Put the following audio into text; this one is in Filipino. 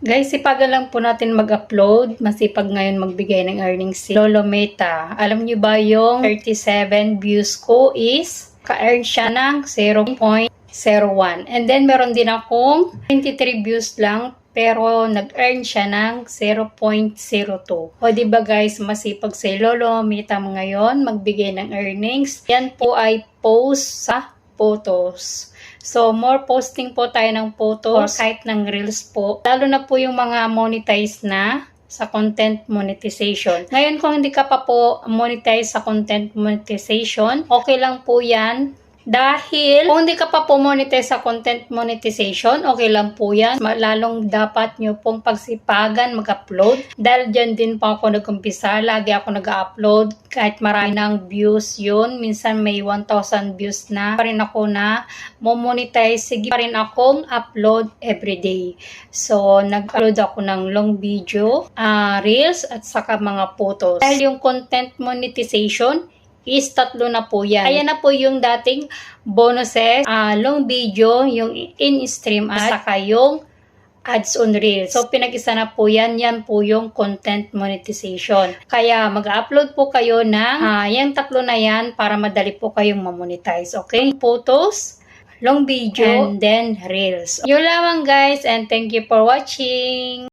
Guys, sipagan lang po natin mag-upload. Masipag ngayon magbigay ng earnings si Lolo Meta. Alam niyo ba yung 37 views ko is ka-earn siya ng 0.01. And then meron din akong 23 views lang pero nag-earn siya ng 0.02. O diba guys, masipag si Lolo Meta ngayon magbigay ng earnings. Yan po ay post sa photos. So, more posting po tayo ng photos or kahit ng reels po. Lalo na po yung mga monetize na sa content monetization. Ngayon, kung hindi ka pa po monetize sa content monetization, okay lang po yan. Dahil kung hindi ka pa po monetize sa content monetization, okay lang po yan. Lalong dapat nyo pong pagsipagan mag-upload. Dahil dyan din po ako nag-umpisa. Lagi ako nag-upload. Kahit marami ng views yun. Minsan may 1,000 views na. Pa rin ako na monetize. Sige pa rin akong upload everyday. So, nag-upload ako ng long video, reels, at saka mga photos. Dahil yung content monetization is 3 na po yan. Ayan na po yung dating bonuses, long video, yung in-stream at saka yung ads on reels. So, pinag-isa na po yan. Yan po yung content monetization. Kaya, mag-upload po kayo ng yung 3 na yan para madali po kayong mamonetize. Okay? Photos, long video, and then reels. Yun lamang guys, and thank you for watching.